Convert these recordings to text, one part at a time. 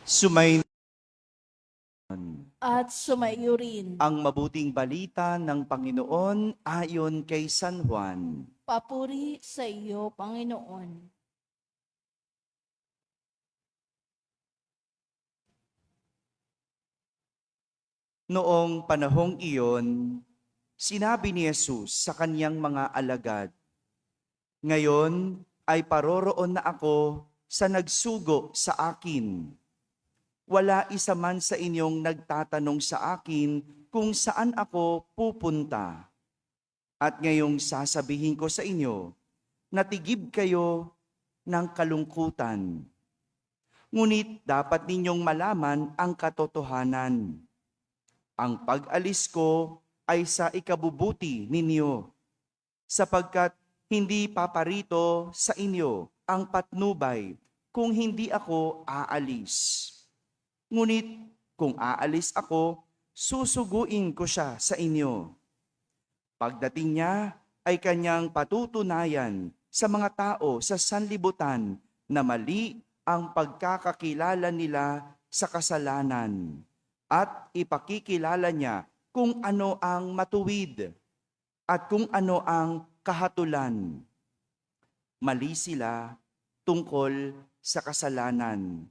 Sumayin at sumaiyo rin. ang mabuting balita ng Panginoon ayon kay San Juan. Papuri sa iyo, Panginoon. Noong panahong iyon, sinabi ni Jesus sa kaniyang mga alagad, "Ngayon ay paroroon na ako sa nagsugo sa akin. Wala isa man sa inyong nagtatanong sa akin kung saan ako pupunta. At ngayong sasabihin ko sa inyo, natigib kayo ng kalungkutan. Ngunit dapat ninyong malaman ang katotohanan. Ang pag-alis ko ay sa ikabubuti ninyo, sapagkat hindi paparito sa inyo ang patnubay kung hindi ako aalis. Ngunit kung aalis ako, susuguin ko siya sa inyo. Pagdating niya ay kanyang patutunayan sa mga tao sa sanlibutan na mali ang pagkakakilala nila sa kasalanan at ipakikilala niya kung ano ang matuwid at kung ano ang kahatulan. Mali sila tungkol sa kasalanan,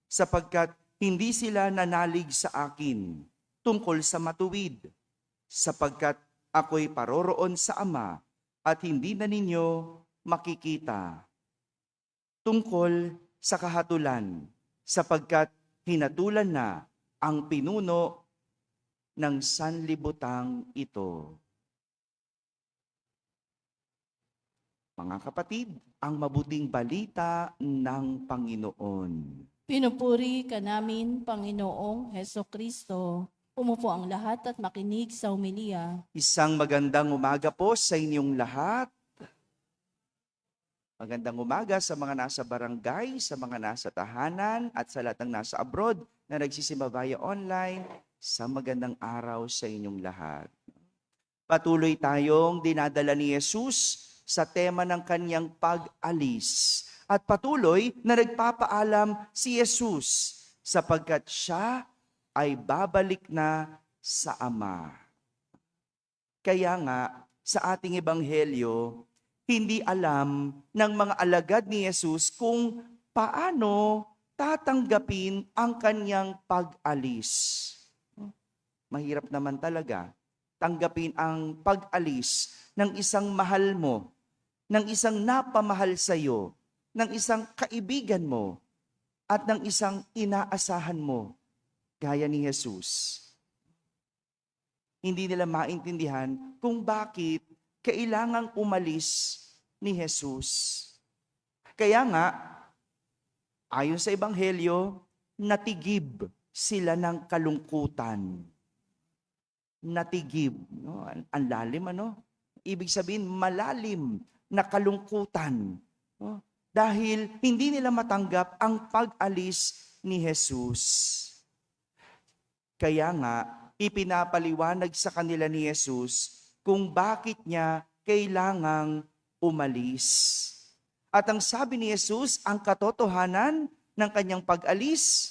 sapagkat hindi sila nanalig sa akin tungkol sa matuwid, sapagkat ako'y paroroon sa Ama at hindi na ninyo makikita. Tungkol sa kahatulan, sapagkat hinatulan na ang pinuno ng sanlibutang ito." Mga kapatid, ang mabuting balita ng Panginoon. Pinupuri ka namin, Panginoong Heso Kristo. Umupo ang lahat at makinig sa homilia. Isang magandang umaga po sa inyong lahat. Magandang umaga sa mga nasa barangay, sa mga nasa tahanan, at sa lahat ng nasa abroad na nagsisimba via online. Sa magandang araw sa inyong lahat. Patuloy tayong dinadala ni Jesus sa tema ng kanyang pag-alis. At patuloy na nagpapaalam si Jesus sapagkat siya ay babalik na sa Ama. Kaya nga, sa ating ebanghelyo, hindi alam ng mga alagad ni Jesus kung paano tatanggapin ang kanyang pag-alis. Mahirap naman talaga tanggapin ang pag-alis ng isang mahal mo, ng isang napamahal sa iyo, ng isang kaibigan mo, at ng isang inaasahan mo, gaya ni Jesus. Hindi nila maintindihan kung bakit kailangang umalis ni Jesus. Kaya nga, ayon sa ebanghelyo, natigib sila ng kalungkutan. Natigib, no? Ang lalim, ano? Ibig sabihin, malalim na kalungkutan. No? Dahil hindi nila matanggap ang pag-alis ni Jesus. Kaya nga, ipinapaliwanag sa kanila ni Jesus kung bakit niya kailangang umalis. At ang sabi ni Jesus, ang katotohanan ng kanyang pag-alis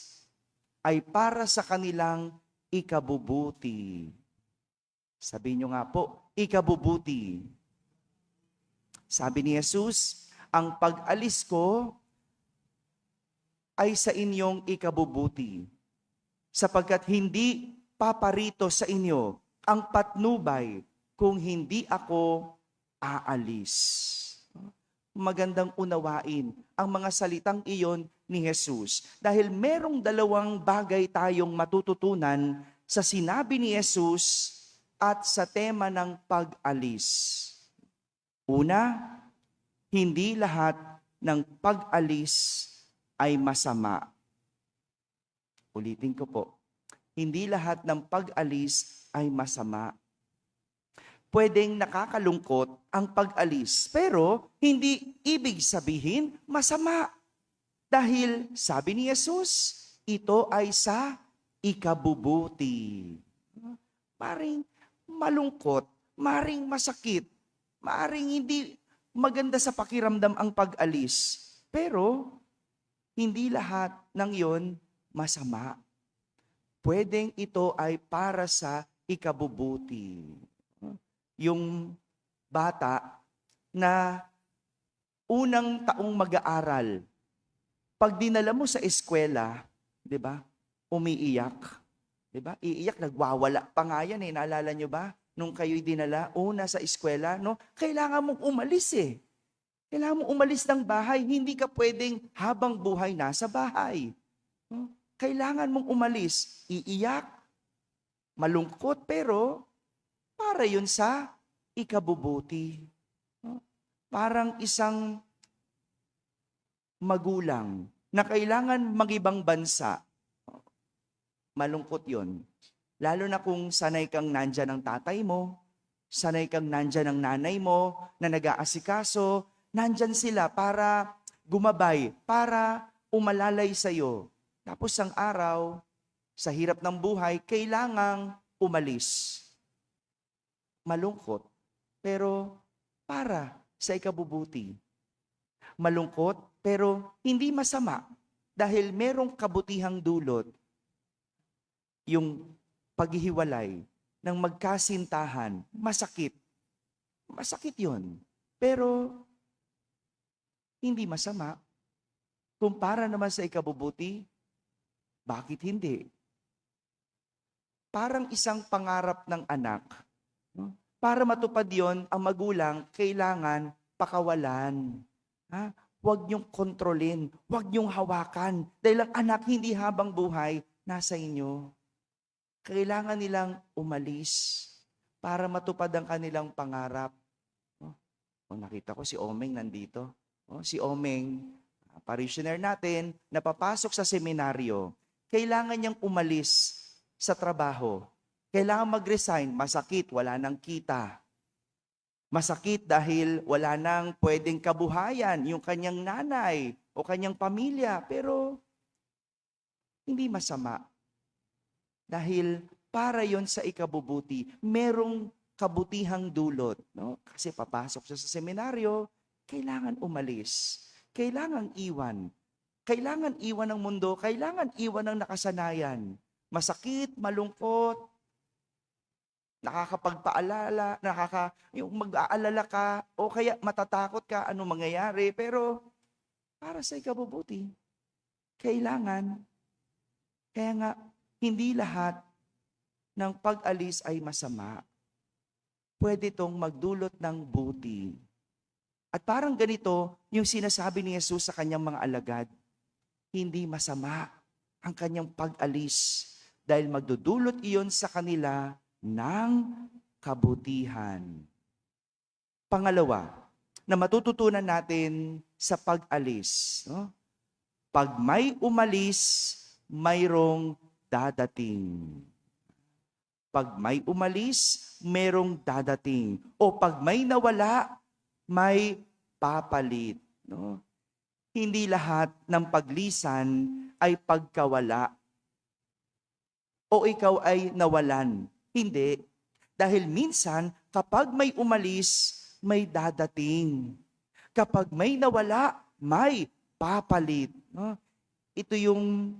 ay para sa kanilang ikabubuti. Sabihin niyo nga po, ikabubuti. Sabi ni Jesus, ang pag-alis ko ay sa inyong ikabubuti, sapagkat hindi paparito sa inyo ang patnubay kung hindi ako aalis. Magandang unawain ang mga salitang iyon ni Jesus, dahil merong dalawang bagay tayong matututunan sa sinabi ni Jesus at sa tema ng pag-alis. Una, hindi lahat ng pag-alis ay masama. Ulitin ko po, hindi lahat ng pag-alis ay masama. Pwedeng nakakalungkot ang pag-alis, pero hindi ibig sabihin masama. Dahil sabi ni Jesus, ito ay sa ikabubuti. Maring malungkot, maring masakit, maring hindi maganda sa pakiramdam ang pag-alis. Pero hindi lahat ng yon masama. Pwedeng ito ay para sa ikabubuti. Yung bata na unang taong mag-aaral, pag dinala mo sa eskwela, 'di ba? Umiiyak. 'Di ba? Iiyak, nagwawala pa nga yan eh. Naalala nyo ba? Nung kayo'y dinala, una sa eskwela, no? Kailangan mong umalis eh. Kailangan mong umalis ng bahay. Hindi ka pwedeng habang buhay nasa bahay. No? Kailangan mong umalis. Iiyak, malungkot, pero para yun sa ikabubuti. No? Parang isang magulang na kailangan mag-ibang bansa. Malungkot yun. Lalo na kung sanay kang nandyan ng tatay mo, sanay kang nandyan ng nanay mo na nag-aasikaso, nandyan sila para gumabay, para umalalay sa'yo. Tapos ang araw, sa hirap ng buhay, kailangang umalis. Malungkot, pero para sa ikabubuti. Malungkot, pero hindi masama dahil merong kabutihang dulot. Yung paghihiwalay ng magkasintahan, masakit. Masakit yun. Pero hindi masama. Kung para naman sa ikabubuti, bakit hindi? Parang isang pangarap ng anak. No? Para matupad yon, ang magulang kailangan pakawalan. Ha? Huwag niyong kontrolin, huwag niyong hawakan. Dahil ang anak hindi habang buhay, nasa inyo. Kailangan nilang umalis para matupad ang kanilang pangarap. Nakita ko si Omeng nandito. Si Omeng, parishioner natin, napapasok sa seminaryo. Kailangan niyang umalis sa trabaho. Kailangan mag-resign. Masakit, wala nang kita. Masakit dahil wala nang pwedeng kabuhayan yung kanyang nanay o kanyang pamilya. Pero hindi masama. Dahil para yon sa ikabubuti, merong kabutihang dulot. No? Kasi papasok siya sa seminaryo, kailangan umalis. Kailangan iwan. Kailangan iwan ng mundo, kailangan iwan ng nakasanayan. Masakit, malungkot, nakakapagpaalala, yung mag-aalala ka, o kaya matatakot ka, ano mangyayari, pero para sa ikabubuti, kailangan. Kaya nga, hindi lahat ng pag-alis ay masama. Pwede itong magdulot ng buti. At parang ganito, yung sinasabi ni Jesus sa kanyang mga alagad, hindi masama ang kanyang pag-alis dahil magdudulot iyon sa kanila ng kabutihan. Pangalawa, na matututunan natin sa pag-alis. No? Pag may umalis, mayroong dadating. Pag may umalis, merong dadating. O pag may nawala, may papalit. No? Hindi lahat ng paglisan ay pagkawala. O ikaw ay nawalan. Hindi. Dahil minsan, kapag may umalis, may dadating. Kapag may nawala, may papalit. No? Ito yung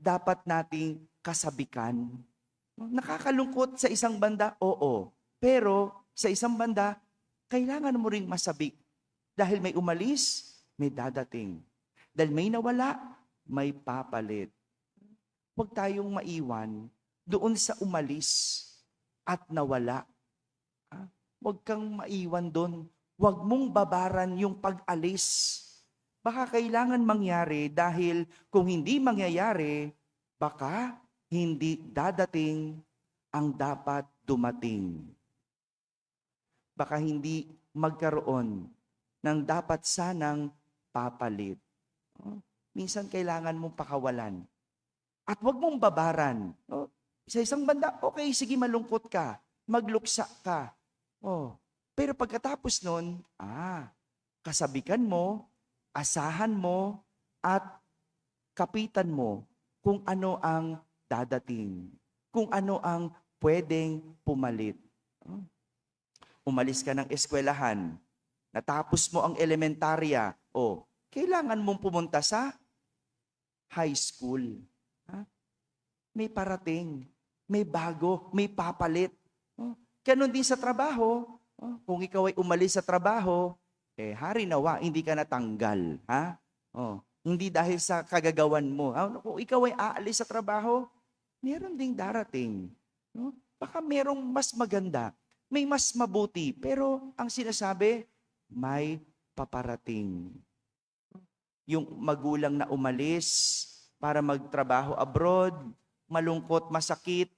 dapat nating kasabikan. Nakakalungkot sa isang banda, oo. Pero sa isang banda, kailangan mo ring masabik. Dahil may umalis, may dadating. Dahil may nawala, may papalit. Huwag tayong maiwan doon sa umalis at nawala. Huwag kang maiwan doon. Huwag mong babaran yung pag-alis. Baka kailangan mangyari dahil kung hindi mangyayari, baka hindi dadating ang dapat dumating. Baka hindi magkaroon ng dapat sanang papalit. Minsan kailangan mong pakawalan. At huwag mong babaran. Sa isang banda, okay, sige malungkot ka, magluksa ka. Pero pagkatapos nun, kasabikan mo, asahan mo, at kapitan mo kung ano ang dadating. Kung ano ang pwedeng pumalit. Umalis ka ng eskwelahan, natapos mo ang elementarya, kailangan mong pumunta sa high school. Ha? May parating, may bago, may papalit. Oh, ganon din sa trabaho. Oh, kung ikaw ay umalis sa trabaho, hari nawa, hindi ka natanggal. Ha? Oh, hindi dahil sa kagagawan mo. Kung ikaw ay aalis sa trabaho, meron ding darating. No? Baka merong mas maganda, may mas mabuti, pero ang sinasabi, may paparating. Yung magulang na umalis para magtrabaho abroad, malungkot, masakit,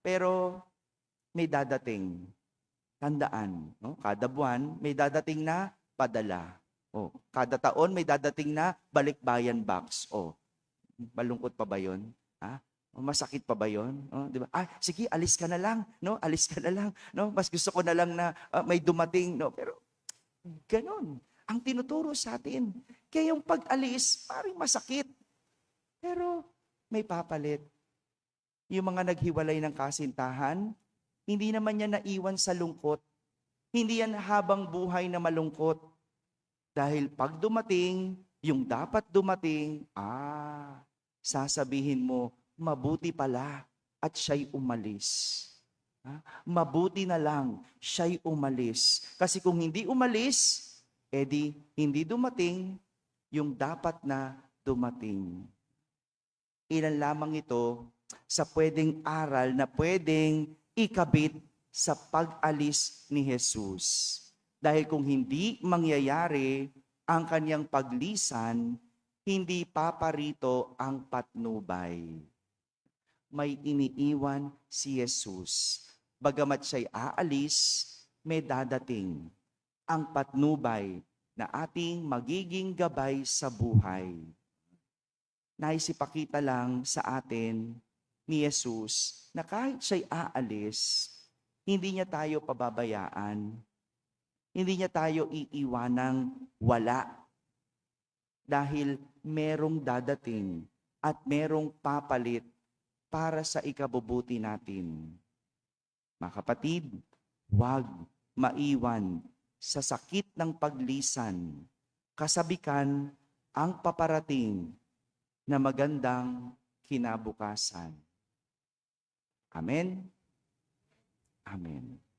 pero may dadating. Tandaan, no? Kada buwan, may dadating na padala. Kada taon, may dadating na balikbayan box. Malungkot pa ba yun? Ha? Masakit pa ba yun? Di ba? Sige, alis ka na lang. No? Alis ka na lang. No? Mas gusto ko na lang na may dumating. No? Pero ganon ang tinuturo sa atin. Kaya yung pag-alis, parang masakit. Pero may papalit. Yung mga naghiwalay ng kasintahan, hindi naman yan naiwan sa lungkot. Hindi yan habang buhay na malungkot. Dahil pag dumating, yung dapat dumating, sasabihin mo, mabuti pala at siya'y umalis. Mabuti na lang, siya'y umalis. Kasi kung hindi umalis, edi hindi dumating yung dapat na dumating. Ilan lamang ito sa pwedeng aral na pwedeng ikabit sa pag-alis ni Jesus. Dahil kung hindi mangyayari ang kanyang paglisan, hindi paparito ang patnubay. May iniiwan si Jesus. Bagamat siya'y aalis, may dadating ang patnubay na ating magiging gabay sa buhay. Naisipakita lang sa atin ni Jesus na kahit siya'y aalis, hindi niya tayo pababayaan. Hindi niya tayo iiwanang wala. Dahil merong dadating at merong papalit para sa ikabubuti natin. Mga kapatid, huwag maiwan sa sakit ng paglisan, kasabikan ang paparating na magandang kinabukasan. Amen? Amen.